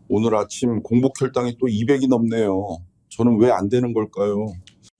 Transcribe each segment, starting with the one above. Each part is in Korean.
오늘 아침 공복 혈당이 또 200이 넘네요. 저는 왜 안 되는 걸까요?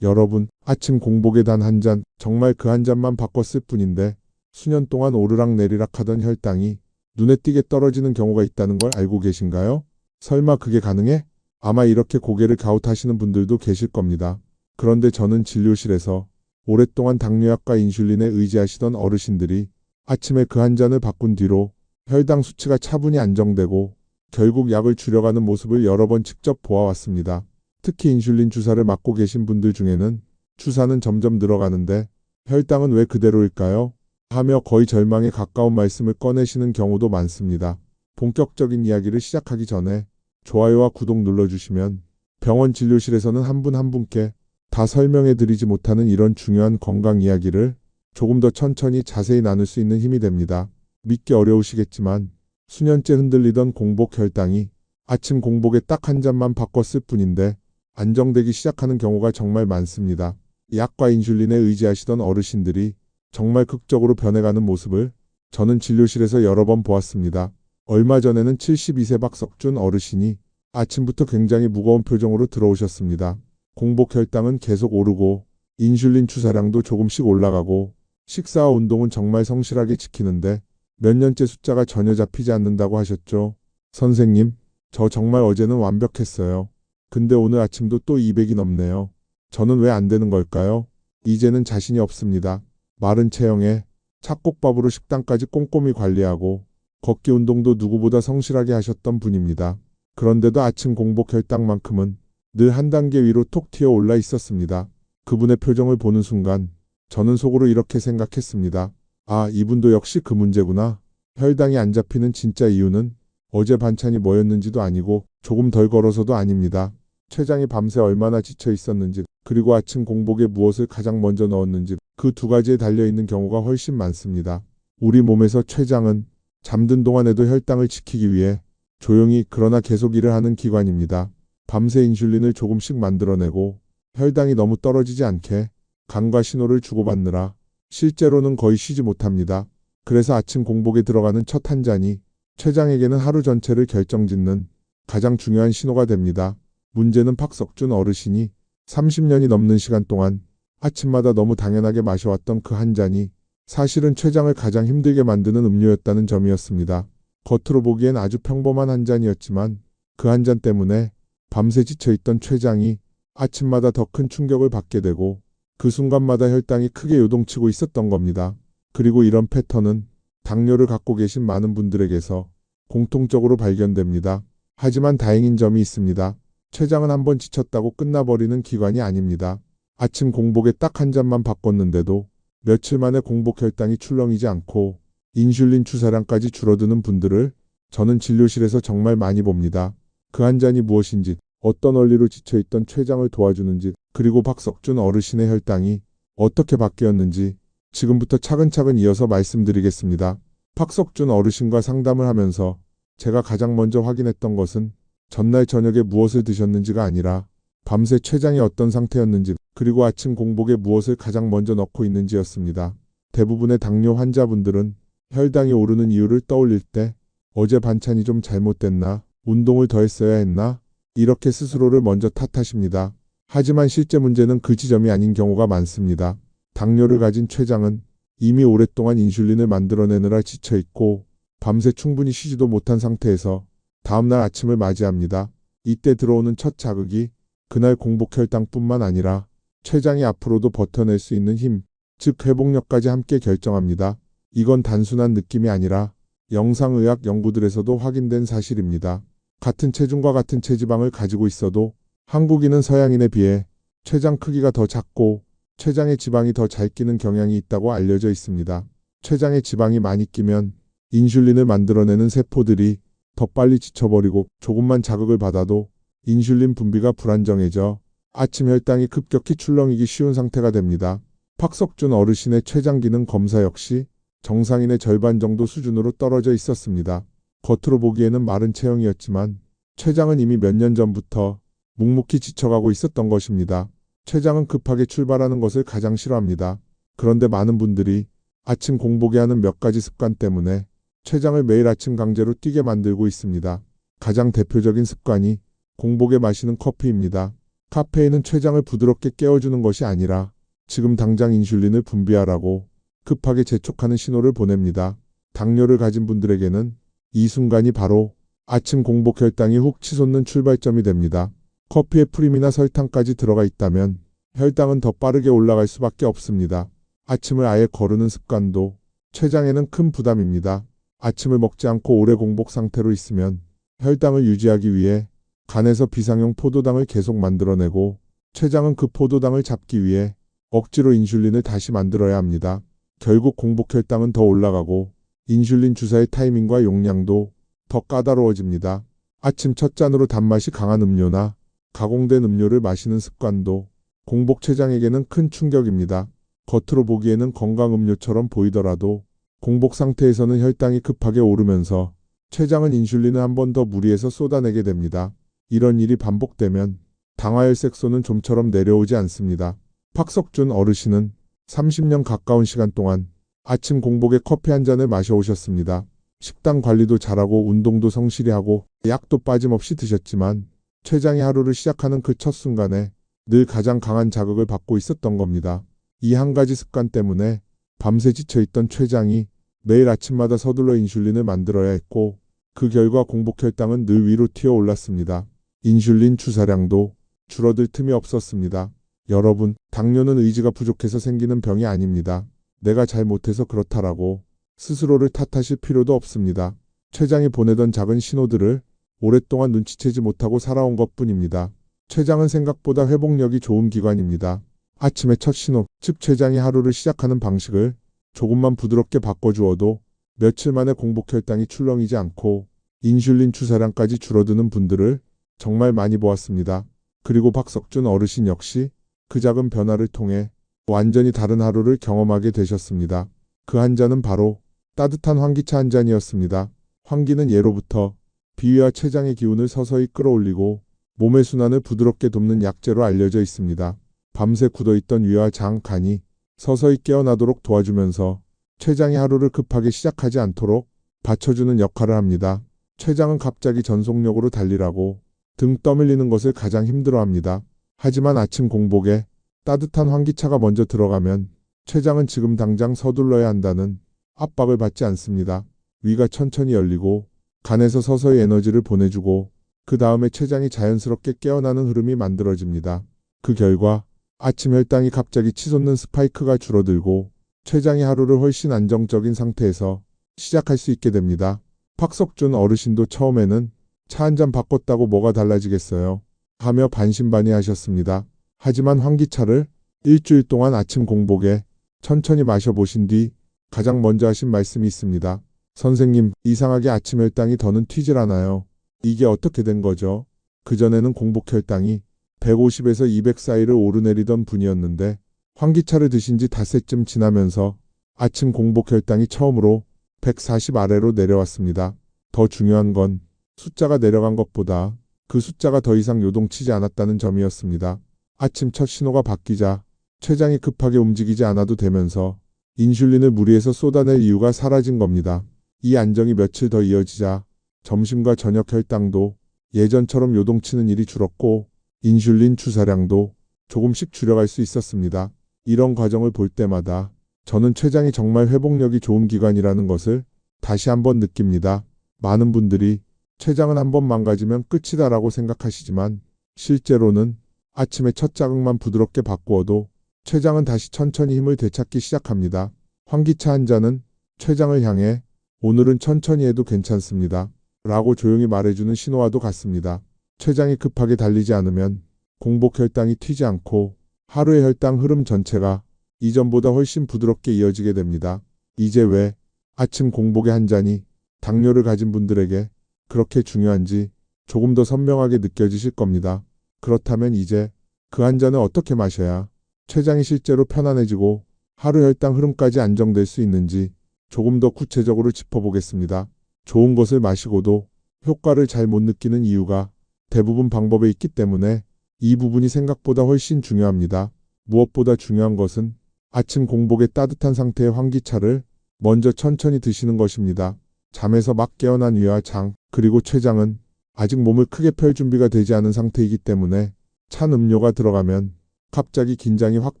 여러분, 아침 공복에 단 한 잔, 정말 그 한 잔만 바꿨을 뿐인데 수년 동안 오르락내리락 하던 혈당이 눈에 띄게 떨어지는 경우가 있다는 걸 알고 계신가요? 설마 그게 가능해? 아마 이렇게 고개를 갸웃하시는 분들도 계실 겁니다. 그런데 저는 진료실에서 오랫동안 당뇨약과 인슐린에 의지하시던 어르신들이 아침에 그 한 잔을 바꾼 뒤로 혈당 수치가 차분히 안정되고 결국 약을 줄여가는 모습을 여러 번 직접 보아왔습니다. 특히 인슐린 주사를 맞고 계신 분들 중에는 주사는 점점 늘어가는데 혈당은 왜 그대로일까요? 하며 거의 절망에 가까운 말씀을 꺼내시는 경우도 많습니다. 본격적인 이야기를 시작하기 전에 좋아요와 구독 눌러주시면 병원 진료실에서는 한 분 한 분께 다 설명해 드리지 못하는 이런 중요한 건강 이야기를 조금 더 천천히 자세히 나눌 수 있는 힘이 됩니다. 믿기 어려우시겠지만 수년째 흔들리던 공복 혈당이 아침 공복에 딱 한 잔만 바꿨을 뿐인데 안정되기 시작하는 경우가 정말 많습니다. 약과 인슐린에 의지하시던 어르신들이 정말 극적으로 변해가는 모습을 저는 진료실에서 여러 번 보았습니다. 얼마 전에는 72세 박석준 어르신이 아침부터 굉장히 무거운 표정으로 들어오셨습니다. 공복 혈당은 계속 오르고 인슐린 주사량도 조금씩 올라가고 식사와 운동은 정말 성실하게 지키는데 몇 년째 숫자가 전혀 잡히지 않는다고 하셨죠. 선생님, 저 정말 어제는 완벽했어요. 근데 오늘 아침도 또 200이 넘네요. 저는 왜 안 되는 걸까요? 이제는 자신이 없습니다. 마른 체형에 찹쌀밥으로 식단까지 꼼꼼히 관리하고 걷기 운동도 누구보다 성실하게 하셨던 분입니다. 그런데도 아침 공복 혈당만큼은 늘 한 단계 위로 톡 튀어 올라 있었습니다. 그분의 표정을 보는 순간 저는 속으로 이렇게 생각했습니다. 아, 이분도 역시 그 문제구나. 혈당이 안 잡히는 진짜 이유는 어제 반찬이 뭐였는지도 아니고 조금 덜 걸어서도 아닙니다. 췌장이 밤새 얼마나 지쳐 있었는지, 그리고 아침 공복에 무엇을 가장 먼저 넣었는지 그 두 가지에 달려있는 경우가 훨씬 많습니다. 우리 몸에서 췌장은 잠든 동안에도 혈당을 지키기 위해 조용히 그러나 계속 일을 하는 기관입니다. 밤새 인슐린을 조금씩 만들어내고 혈당이 너무 떨어지지 않게 간과 신호를 주고받느라 실제로는 거의 쉬지 못합니다. 그래서 아침 공복에 들어가는 첫 한 잔이 췌장에게는 하루 전체를 결정짓는 가장 중요한 신호가 됩니다. 문제는 박석준 어르신이 30년이 넘는 시간 동안 아침마다 너무 당연하게 마셔왔던 그 한 잔이 사실은 췌장을 가장 힘들게 만드는 음료였다는 점이었습니다. 겉으로 보기엔 아주 평범한 한 잔이었지만 그 한 잔 때문에 밤새 지쳐있던 췌장이 아침마다 더 큰 충격을 받게 되고 그 순간마다 혈당이 크게 요동치고 있었던 겁니다. 그리고 이런 패턴은 당뇨를 갖고 계신 많은 분들에게서 공통적으로 발견됩니다. 하지만 다행인 점이 있습니다. 췌장은 한번 지쳤다고 끝나버리는 기관이 아닙니다. 아침 공복에 딱 한 잔만 바꿨는데도 며칠 만에 공복 혈당이 출렁이지 않고 인슐린 주사량까지 줄어드는 분들을 저는 진료실에서 정말 많이 봅니다. 그 한 잔이 무엇인지, 어떤 원리로 지쳐있던 췌장을 도와주는지, 그리고 박석준 어르신의 혈당이 어떻게 바뀌었는지 지금부터 차근차근 이어서 말씀드리겠습니다. 박석준 어르신과 상담을 하면서 제가 가장 먼저 확인했던 것은 전날 저녁에 무엇을 드셨는지가 아니라 밤새 췌장이 어떤 상태였는지, 그리고 아침 공복에 무엇을 가장 먼저 넣고 있는지였습니다. 대부분의 당뇨 환자분들은 혈당이 오르는 이유를 떠올릴 때 어제 반찬이 좀 잘못됐나, 운동을 더 했어야 했나, 이렇게 스스로를 먼저 탓하십니다. 하지만 실제 문제는 그 지점이 아닌 경우가 많습니다. 당뇨를 가진 췌장은 이미 오랫동안 인슐린을 만들어내느라 지쳐있고 밤새 충분히 쉬지도 못한 상태에서 다음날 아침을 맞이합니다. 이때 들어오는 첫 자극이 그날 공복 혈당뿐만 아니라 췌장이 앞으로도 버텨낼 수 있는 힘, 즉 회복력까지 함께 결정합니다. 이건 단순한 느낌이 아니라 영상의학 연구들에서도 확인된 사실입니다. 같은 체중과 같은 체지방을 가지고 있어도 한국인은 서양인에 비해 췌장 크기가 더 작고 췌장에 지방이 더 잘 끼는 경향이 있다고 알려져 있습니다. 췌장에 지방이 많이 끼면 인슐린을 만들어내는 세포들이 더 빨리 지쳐버리고 조금만 자극을 받아도 인슐린 분비가 불안정해져 아침 혈당이 급격히 출렁이기 쉬운 상태가 됩니다. 박석준 어르신의 췌장 기능 검사 역시 정상인의 절반 정도 수준으로 떨어져 있었습니다. 겉으로 보기에는 마른 체형이었지만 췌장은 이미 몇 년 전부터 묵묵히 지쳐가고 있었던 것입니다. 췌장은 급하게 출발하는 것을 가장 싫어합니다. 그런데 많은 분들이 아침 공복에 하는 몇 가지 습관 때문에 췌장을 매일 아침 강제로 뛰게 만들고 있습니다. 가장 대표적인 습관이 공복에 마시는 커피입니다. 카페인은 췌장을 부드럽게 깨워주는 것이 아니라 지금 당장 인슐린을 분비하라고 급하게 재촉하는 신호를 보냅니다. 당뇨를 가진 분들에게는 이 순간이 바로 아침 공복 혈당이 훅 치솟는 출발점이 됩니다. 커피에 프림이나 설탕까지 들어가 있다면 혈당은 더 빠르게 올라갈 수밖에 없습니다. 아침을 아예 거르는 습관도 췌장에는 큰 부담입니다. 아침을 먹지 않고 오래 공복 상태로 있으면 혈당을 유지하기 위해 간에서 비상용 포도당을 계속 만들어내고 췌장은 그 포도당을 잡기 위해 억지로 인슐린을 다시 만들어야 합니다. 결국 공복 혈당은 더 올라가고 인슐린 주사의 타이밍과 용량도 더 까다로워집니다. 아침 첫 잔으로 단맛이 강한 음료나 가공된 음료를 마시는 습관도 공복 췌장에게는 큰 충격입니다. 겉으로 보기에는 건강 음료처럼 보이더라도 공복 상태에서는 혈당이 급하게 오르면서 췌장은 인슐린을 한 번 더 무리해서 쏟아내게 됩니다. 이런 일이 반복되면 당화혈색소는 좀처럼 내려오지 않습니다. 박석준 어르신은 30년 가까운 시간 동안 아침 공복에 커피 한 잔을 마셔오셨습니다. 식단 관리도 잘하고 운동도 성실히 하고 약도 빠짐없이 드셨지만 췌장이 하루를 시작하는 그 첫 순간에 늘 가장 강한 자극을 받고 있었던 겁니다. 이 한 가지 습관 때문에 밤새 지쳐있던 췌장이 매일 아침마다 서둘러 인슐린을 만들어야 했고 그 결과 공복 혈당은 늘 위로 튀어 올랐습니다. 인슐린 주사량도 줄어들 틈이 없었습니다. 여러분, 당뇨는 의지가 부족해서 생기는 병이 아닙니다. 내가 잘못해서 그렇다라고 스스로를 탓하실 필요도 없습니다. 췌장이 보내던 작은 신호들을 오랫동안 눈치채지 못하고 살아온 것뿐입니다. 췌장은 생각보다 회복력이 좋은 기관입니다. 아침의 첫 신호, 즉 췌장이 하루를 시작하는 방식을 조금만 부드럽게 바꿔주어도 며칠 만에 공복 혈당이 출렁이지 않고 인슐린 주사량까지 줄어드는 분들을 정말 많이 보았습니다. 그리고 박석준 어르신 역시 그 작은 변화를 통해 완전히 다른 하루를 경험하게 되셨습니다. 그 한 잔은 바로 따뜻한 환기차 한 잔이었습니다. 환기는 예로부터 비위와 췌장의 기운을 서서히 끌어올리고 몸의 순환을 부드럽게 돕는 약재로 알려져 있습니다. 밤새 굳어있던 위와 장, 간이 서서히 깨어나도록 도와주면서 췌장이 하루를 급하게 시작하지 않도록 받쳐주는 역할을 합니다. 췌장은 갑자기 전속력으로 달리라고 등 떠밀리는 것을 가장 힘들어합니다. 하지만 아침 공복에 따뜻한 환기차가 먼저 들어가면 췌장은 지금 당장 서둘러야 한다는 압박을 받지 않습니다. 위가 천천히 열리고 간에서 서서히 에너지를 보내주고 그 다음에 췌장이 자연스럽게 깨어나는 흐름이 만들어집니다. 그 결과 아침 혈당이 갑자기 치솟는 스파이크가 줄어들고 췌장이 하루를 훨씬 안정적인 상태에서 시작할 수 있게 됩니다. 박석준 어르신도 처음에는 차 한 잔 바꿨다고 뭐가 달라지겠어요? 하며 반신반의하셨습니다. 하지만 환기차를 일주일 동안 아침 공복에 천천히 마셔보신 뒤 가장 먼저 하신 말씀이 있습니다. 선생님, 이상하게 아침 혈당이 더는 튀질 않아요. 이게 어떻게 된 거죠? 그전에는 공복 혈당이 150에서 200 사이를 오르내리던 분이었는데 환기차를 드신 지 닷새쯤 지나면서 아침 공복 혈당이 처음으로 140 아래로 내려왔습니다. 더 중요한 건 숫자가 내려간 것보다 그 숫자가 더 이상 요동치지 않았다는 점이었습니다. 아침 첫 신호가 바뀌자 췌장이 급하게 움직이지 않아도 되면서 인슐린을 무리해서 쏟아낼 이유가 사라진 겁니다. 이 안정이 며칠 더 이어지자 점심과 저녁 혈당도 예전처럼 요동치는 일이 줄었고 인슐린 주사량도 조금씩 줄여갈 수 있었습니다. 이런 과정을 볼 때마다 저는 췌장이 정말 회복력이 좋은 기관이라는 것을 다시 한번 느낍니다. 많은 분들이 췌장은 한번 망가지면 끝이다라고 생각하시지만 실제로는 아침에 첫 자극만 부드럽게 바꾸어도 췌장은 다시 천천히 힘을 되찾기 시작합니다. 환기차 한 잔은 췌장을 향해 오늘은 천천히 해도 괜찮습니다. 라고 조용히 말해주는 신호와도 같습니다. 췌장이 급하게 달리지 않으면 공복 혈당이 튀지 않고 하루의 혈당 흐름 전체가 이전보다 훨씬 부드럽게 이어지게 됩니다. 이제 왜 아침 공복의 한 잔이 당뇨를 가진 분들에게 그렇게 중요한지 조금 더 선명하게 느껴지실 겁니다. 그렇다면 이제 그 한 잔을 어떻게 마셔야 췌장이 실제로 편안해지고 하루 혈당 흐름까지 안정될 수 있는지 조금 더 구체적으로 짚어보겠습니다. 좋은 것을 마시고도 효과를 잘 못 느끼는 이유가 대부분 방법에 있기 때문에 이 부분이 생각보다 훨씬 중요합니다. 무엇보다 중요한 것은 아침 공복의 따뜻한 상태의 환기차를 먼저 천천히 드시는 것입니다. 잠에서 막 깨어난 위와 장, 그리고 췌장은 아직 몸을 크게 펼 준비가 되지 않은 상태이기 때문에 찬 음료가 들어가면 갑자기 긴장이 확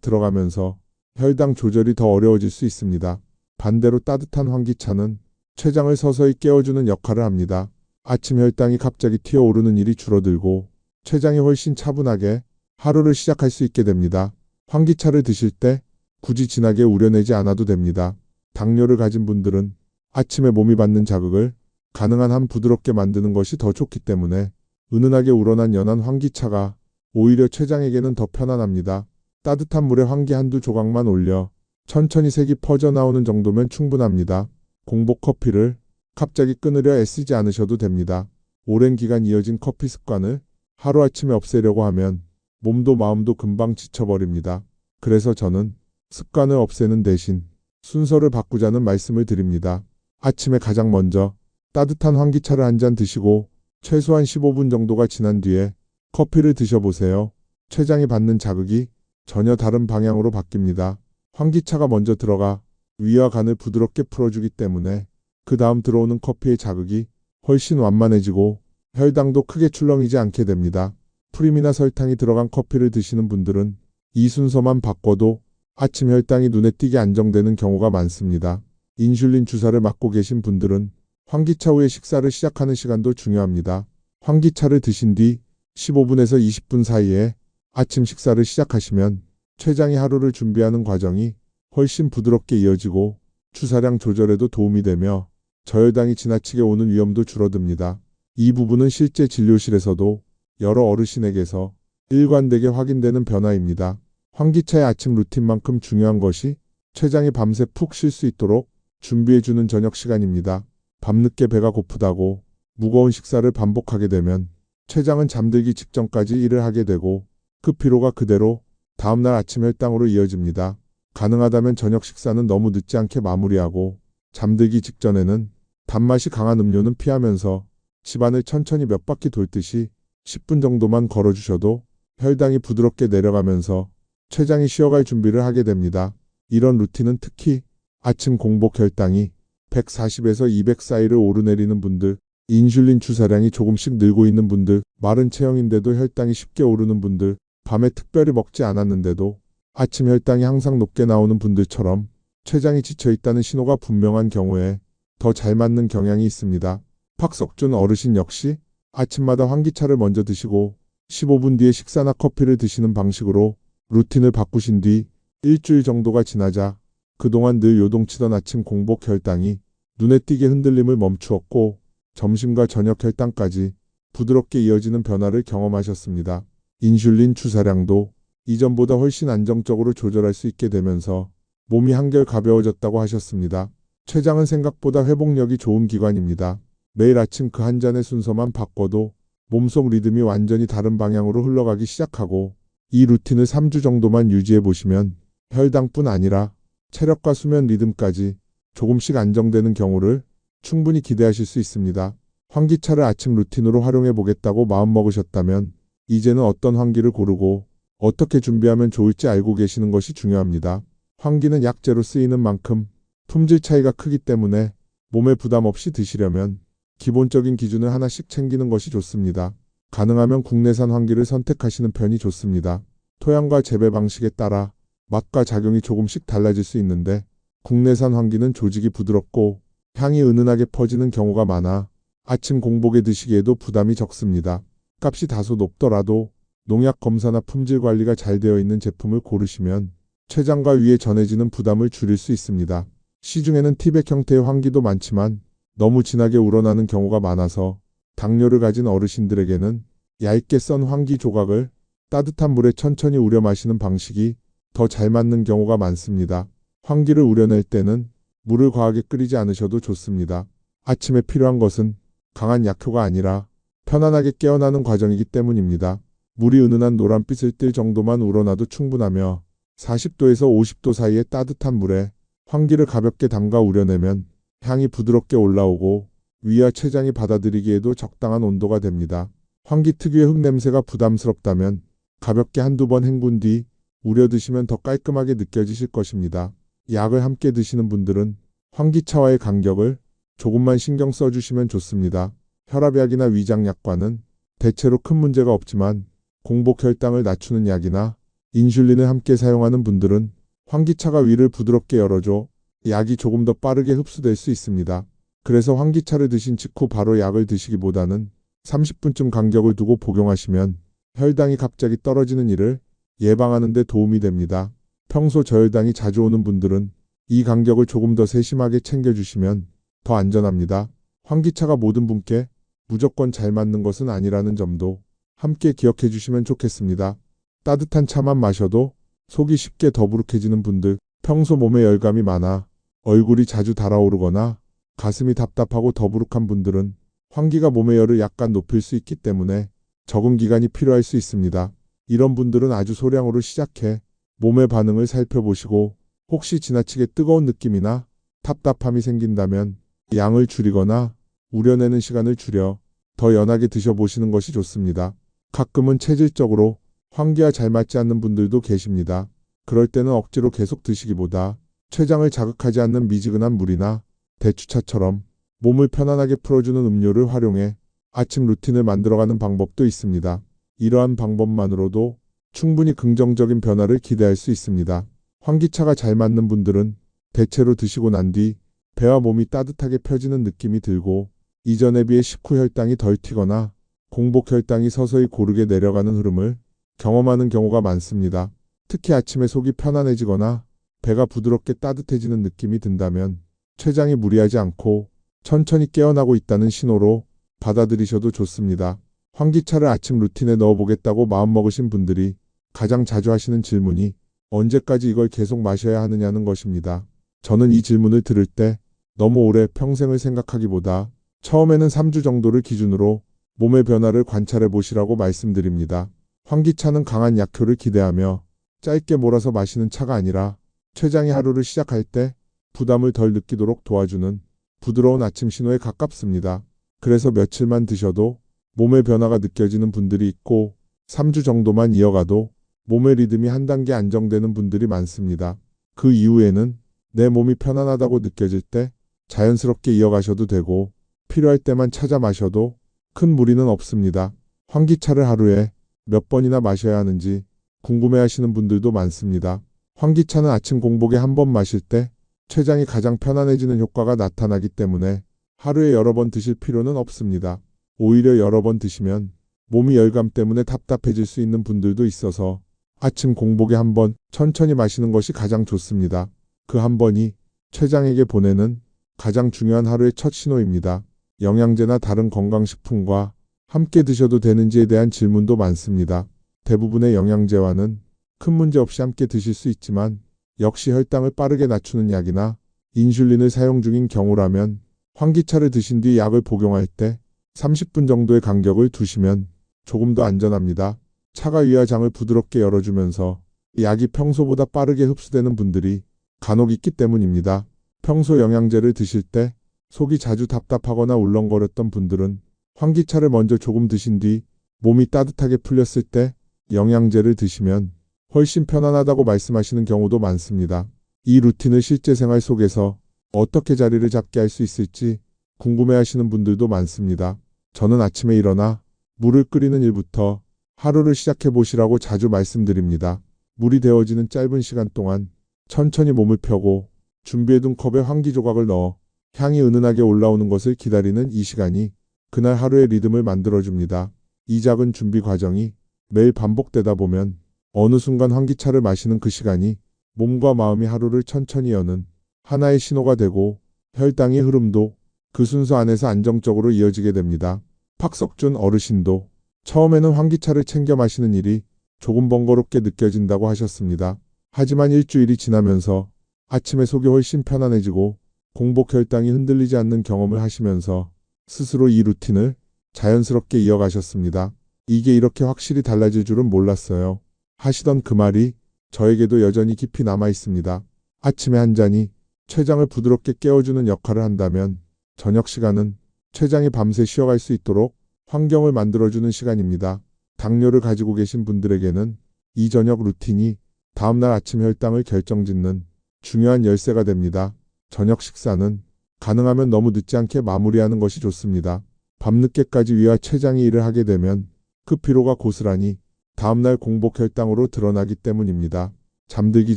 들어가면서 혈당 조절이 더 어려워질 수 있습니다. 반대로 따뜻한 환기차는 췌장을 서서히 깨워주는 역할을 합니다. 아침 혈당이 갑자기 튀어오르는 일이 줄어들고 췌장이 훨씬 차분하게 하루를 시작할 수 있게 됩니다. 환기차를 드실 때 굳이 진하게 우려내지 않아도 됩니다. 당뇨를 가진 분들은 아침에 몸이 받는 자극을 가능한 한 부드럽게 만드는 것이 더 좋기 때문에 은은하게 우러난 연한 환기차가 오히려 췌장에게는 더 편안합니다. 따뜻한 물에 환기 한두 조각만 올려 천천히 색이 퍼져나오는 정도면 충분합니다. 공복 커피를 갑자기 끊으려 애쓰지 않으셔도 됩니다. 오랜 기간 이어진 커피 습관을 하루아침에 없애려고 하면 몸도 마음도 금방 지쳐버립니다. 그래서 저는 습관을 없애는 대신 순서를 바꾸자는 말씀을 드립니다. 아침에 가장 먼저 따뜻한 환기차를 한 잔 드시고 최소한 15분 정도가 지난 뒤에 커피를 드셔보세요. 췌장이 받는 자극이 전혀 다른 방향으로 바뀝니다. 환기차가 먼저 들어가 위와 간을 부드럽게 풀어주기 때문에 그 다음 들어오는 커피의 자극이 훨씬 완만해지고 혈당도 크게 출렁이지 않게 됩니다. 프림이나 설탕이 들어간 커피를 드시는 분들은 이 순서만 바꿔도 아침 혈당이 눈에 띄게 안정되는 경우가 많습니다. 인슐린 주사를 맞고 계신 분들은 환기차 후에 식사를 시작하는 시간도 중요합니다. 환기차를 드신 뒤 15분에서 20분 사이에 아침 식사를 시작하시면 췌장이 하루를 준비하는 과정이 훨씬 부드럽게 이어지고 주사량 조절에도 도움이 되며 저혈당이 지나치게 오는 위험도 줄어듭니다. 이 부분은 실제 진료실에서도 여러 어르신에게서 일관되게 확인되는 변화입니다. 환기차의 아침 루틴만큼 중요한 것이 췌장이 밤새 푹 쉴 수 있도록 준비해주는 저녁 시간입니다. 밤늦게 배가 고프다고 무거운 식사를 반복하게 되면 췌장은 잠들기 직전까지 일을 하게 되고 그 피로가 그대로 다음날 아침 혈당으로 이어집니다. 가능하다면 저녁 식사는 너무 늦지 않게 마무리하고 잠들기 직전에는 단맛이 강한 음료는 피하면서 집안을 천천히 몇 바퀴 돌듯이 10분 정도만 걸어주셔도 혈당이 부드럽게 내려가면서 췌장이 쉬어갈 준비를 하게 됩니다. 이런 루틴은 특히 아침 공복 혈당이 140에서 200 사이를 오르내리는 분들, 인슐린 주사량이 조금씩 늘고 있는 분들, 마른 체형인데도 혈당이 쉽게 오르는 분들, 밤에 특별히 먹지 않았는데도 아침 혈당이 항상 높게 나오는 분들처럼 췌장이 지쳐있다는 신호가 분명한 경우에 더 잘 맞는 경향이 있습니다. 박석준 어르신 역시 아침마다 환기차를 먼저 드시고 15분 뒤에 식사나 커피를 드시는 방식으로 루틴을 바꾸신 뒤 일주일 정도가 지나자 그동안 늘 요동치던 아침 공복 혈당이 눈에 띄게 흔들림을 멈추었고 점심과 저녁 혈당까지 부드럽게 이어지는 변화를 경험하셨습니다. 인슐린 주사량도 이전보다 훨씬 안정적으로 조절할 수 있게 되면서 몸이 한결 가벼워졌다고 하셨습니다. 췌장은 생각보다 회복력이 좋은 기관입니다. 매일 아침 그 한 잔의 순서만 바꿔도 몸속 리듬이 완전히 다른 방향으로 흘러가기 시작하고 이 루틴을 3주 정도만 유지해 보시면 혈당뿐 아니라 체력과 수면 리듬까지 조금씩 안정되는 경우를 충분히 기대하실 수 있습니다. 환기차를 아침 루틴으로 활용해 보겠다고 마음먹으셨다면 이제는 어떤 환기를 고르고 어떻게 준비하면 좋을지 알고 계시는 것이 중요합니다. 환기는 약재로 쓰이는 만큼 품질 차이가 크기 때문에 몸에 부담 없이 드시려면 기본적인 기준을 하나씩 챙기는 것이 좋습니다. 가능하면 국내산 환기를 선택하시는 편이 좋습니다. 토양과 재배 방식에 따라 맛과 작용이 조금씩 달라질 수 있는데 국내산 환기는 조직이 부드럽고 향이 은은하게 퍼지는 경우가 많아 아침 공복에 드시기에도 부담이 적습니다. 값이 다소 높더라도 농약 검사나 품질 관리가 잘 되어 있는 제품을 고르시면 췌장과 위에 전해지는 부담을 줄일 수 있습니다. 시중에는 티백 형태의 환기도 많지만 너무 진하게 우러나는 경우가 많아서 당뇨를 가진 어르신들에게는 얇게 썬 환기 조각을 따뜻한 물에 천천히 우려 마시는 방식이 더 잘 맞는 경우가 많습니다. 환기를 우려낼 때는 물을 과하게 끓이지 않으셔도 좋습니다. 아침에 필요한 것은 강한 약효가 아니라 편안하게 깨어나는 과정이기 때문입니다. 물이 은은한 노란빛을 띨 정도만 우러나도 충분하며 40도에서 50도 사이의 따뜻한 물에 환기를 가볍게 담가 우려내면 향이 부드럽게 올라오고 위와 췌장이 받아들이기에도 적당한 온도가 됩니다. 환기 특유의 흙냄새가 부담스럽다면 가볍게 한두 번 헹군 뒤 우려 드시면 더 깔끔하게 느껴지실 것입니다. 약을 함께 드시는 분들은 환기차와의 간격을 조금만 신경 써주시면 좋습니다. 혈압약이나 위장약과는 대체로 큰 문제가 없지만 공복 혈당을 낮추는 약이나 인슐린을 함께 사용하는 분들은 환기차가 위를 부드럽게 열어줘 약이 조금 더 빠르게 흡수될 수 있습니다. 그래서 환기차를 드신 직후 바로 약을 드시기보다는 30분쯤 간격을 두고 복용하시면 혈당이 갑자기 떨어지는 일을 예방하는 데 도움이 됩니다. 평소 저혈당이 자주 오는 분들은 이 간격을 조금 더 세심하게 챙겨주시면 더 안전합니다. 환기차가 모든 분께 무조건 잘 맞는 것은 아니라는 점도 함께 기억해 주시면 좋겠습니다. 따뜻한 차만 마셔도 속이 쉽게 더부룩해지는 분들, 평소 몸에 열감이 많아 얼굴이 자주 달아오르거나 가슴이 답답하고 더부룩한 분들은 환기가 몸의 열을 약간 높일 수 있기 때문에 적응 기간이 필요할 수 있습니다. 이런 분들은 아주 소량으로 시작해 몸의 반응을 살펴보시고 혹시 지나치게 뜨거운 느낌이나 답답함이 생긴다면 양을 줄이거나 우려내는 시간을 줄여 더 연하게 드셔보시는 것이 좋습니다. 가끔은 체질적으로 환기와 잘 맞지 않는 분들도 계십니다. 그럴 때는 억지로 계속 드시기보다 췌장을 자극하지 않는 미지근한 물이나 대추차처럼 몸을 편안하게 풀어주는 음료를 활용해 아침 루틴을 만들어가는 방법도 있습니다. 이러한 방법만으로도 충분히 긍정적인 변화를 기대할 수 있습니다. 환기차가 잘 맞는 분들은 대체로 드시고 난 뒤 배와 몸이 따뜻하게 펴지는 느낌이 들고 이전에 비해 식후 혈당이 덜 튀거나 공복 혈당이 서서히 고르게 내려가는 흐름을 경험하는 경우가 많습니다. 특히 아침에 속이 편안해지거나 배가 부드럽게 따뜻해지는 느낌이 든다면 췌장이 무리하지 않고 천천히 깨어나고 있다는 신호로 받아들이셔도 좋습니다. 환기차를 아침 루틴에 넣어보겠다고 마음먹으신 분들이 가장 자주 하시는 질문이 언제까지 이걸 계속 마셔야 하느냐는 것입니다. 저는 이 질문을 들을 때 너무 오래 평생을 생각하기보다 처음에는 3주 정도를 기준으로 몸의 변화를 관찰해 보시라고 말씀드립니다. 환기차는 강한 약효를 기대하며 짧게 몰아서 마시는 차가 아니라 췌장이 하루를 시작할 때 부담을 덜 느끼도록 도와주는 부드러운 아침 신호에 가깝습니다. 그래서 며칠만 드셔도 몸의 변화가 느껴지는 분들이 있고 3주 정도만 이어가도 몸의 리듬이 한 단계 안정되는 분들이 많습니다. 그 이후에는 내 몸이 편안하다고 느껴질 때 자연스럽게 이어가셔도 되고 필요할 때만 찾아 마셔도 큰 무리는 없습니다. 환기차를 하루에 몇 번이나 마셔야 하는지 궁금해하시는 분들도 많습니다. 환기차는 아침 공복에 한 번 마실 때 췌장이 가장 편안해지는 효과가 나타나기 때문에 하루에 여러 번 드실 필요는 없습니다. 오히려 여러 번 드시면 몸이 열감 때문에 답답해질 수 있는 분들도 있어서 아침 공복에 한 번 천천히 마시는 것이 가장 좋습니다. 그 한 번이 췌장에게 보내는 가장 중요한 하루의 첫 신호입니다. 영양제나 다른 건강식품과 함께 드셔도 되는지에 대한 질문도 많습니다. 대부분의 영양제와는 큰 문제 없이 함께 드실 수 있지만 역시 혈당을 빠르게 낮추는 약이나 인슐린을 사용 중인 경우라면 환기차를 드신 뒤 약을 복용할 때 30분 정도의 간격을 두시면 조금 더 안전합니다. 차가 위와 장을 부드럽게 열어주면서 약이 평소보다 빠르게 흡수되는 분들이 간혹 있기 때문입니다. 평소 영양제를 드실 때 속이 자주 답답하거나 울렁거렸던 분들은 환기차를 먼저 조금 드신 뒤 몸이 따뜻하게 풀렸을 때 영양제를 드시면 훨씬 편안하다고 말씀하시는 경우도 많습니다. 이 루틴을 실제 생활 속에서 어떻게 자리를 잡게 할 수 있을지 궁금해하시는 분들도 많습니다. 저는 아침에 일어나 물을 끓이는 일부터 하루를 시작해 보시라고 자주 말씀드립니다. 물이 데워지는 짧은 시간 동안 천천히 몸을 펴고 준비해둔 컵에 환기 조각을 넣어 향이 은은하게 올라오는 것을 기다리는 이 시간이 그날 하루의 리듬을 만들어줍니다. 이 작은 준비 과정이 매일 반복되다 보면 어느 순간 환기차를 마시는 그 시간이 몸과 마음이 하루를 천천히 여는 하나의 신호가 되고 혈당의 흐름도 그 순서 안에서 안정적으로 이어지게 됩니다. 팍석준 어르신도 처음에는 환기차를 챙겨 마시는 일이 조금 번거롭게 느껴진다고 하셨습니다. 하지만 일주일이 지나면서 아침에 속이 훨씬 편안해지고 공복 혈당이 흔들리지 않는 경험을 하시면서 스스로 이 루틴을 자연스럽게 이어가셨습니다. 이게 이렇게 확실히 달라질 줄은 몰랐어요. 하시던 그 말이 저에게도 여전히 깊이 남아 있습니다. 아침에 한 잔이 췌장을 부드럽게 깨워주는 역할을 한다면 저녁 시간은 췌장이 밤새 쉬어갈 수 있도록 환경을 만들어주는 시간입니다. 당뇨를 가지고 계신 분들에게는 이 저녁 루틴이 다음날 아침 혈당을 결정짓는 중요한 열쇠가 됩니다. 저녁 식사는 가능하면 너무 늦지 않게 마무리하는 것이 좋습니다. 밤늦게까지 위와 췌장이 일을 하게 되면 그 피로가 고스란히 다음날 공복 혈당으로 드러나기 때문입니다. 잠들기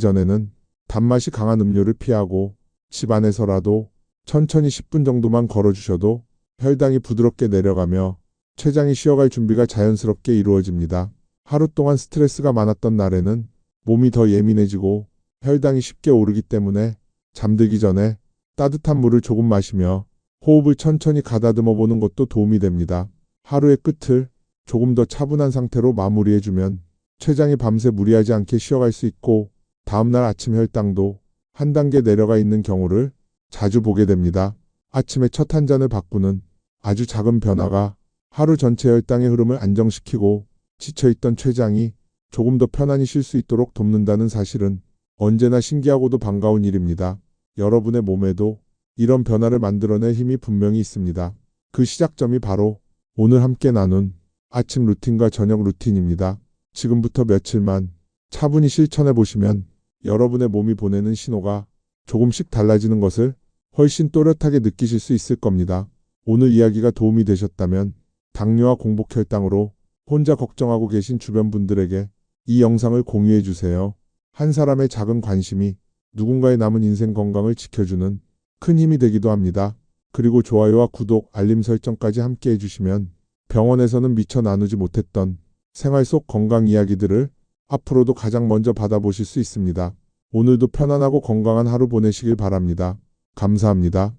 전에는 단맛이 강한 음료를 피하고 집 안에서라도 천천히 10분 정도만 걸어주셔도 혈당이 부드럽게 내려가며 췌장이 쉬어갈 준비가 자연스럽게 이루어집니다. 하루 동안 스트레스가 많았던 날에는 몸이 더 예민해지고 혈당이 쉽게 오르기 때문에 잠들기 전에 따뜻한 물을 조금 마시며 호흡을 천천히 가다듬어 보는 것도 도움이 됩니다. 하루의 끝을 조금 더 차분한 상태로 마무리해주면 췌장이 밤새 무리하지 않게 쉬어갈 수 있고 다음날 아침 혈당도 한 단계 내려가 있는 경우를 자주 보게 됩니다. 아침에 첫 한 잔을 바꾸는 아주 작은 변화가 하루 전체 혈당의 흐름을 안정시키고 지쳐있던 췌장이 조금 더 편안히 쉴 수 있도록 돕는다는 사실은 언제나 신기하고도 반가운 일입니다. 여러분의 몸에도 이런 변화를 만들어낼 힘이 분명히 있습니다. 그 시작점이 바로 오늘 함께 나눈 아침 루틴과 저녁 루틴입니다. 지금부터 며칠만 차분히 실천해 보시면 여러분의 몸이 보내는 신호가 조금씩 달라지는 것을 훨씬 또렷하게 느끼실 수 있을 겁니다. 오늘 이야기가 도움이 되셨다면 당뇨와 공복혈당으로 혼자 걱정하고 계신 주변 분들에게 이 영상을 공유해 주세요. 한 사람의 작은 관심이 누군가의 남은 인생 건강을 지켜주는 큰 힘이 되기도 합니다. 그리고 좋아요와 구독, 알림 설정까지 함께 해주시면 병원에서는 미처 나누지 못했던 생활 속 건강 이야기들을 앞으로도 가장 먼저 받아보실 수 있습니다. 오늘도 편안하고 건강한 하루 보내시길 바랍니다. 감사합니다.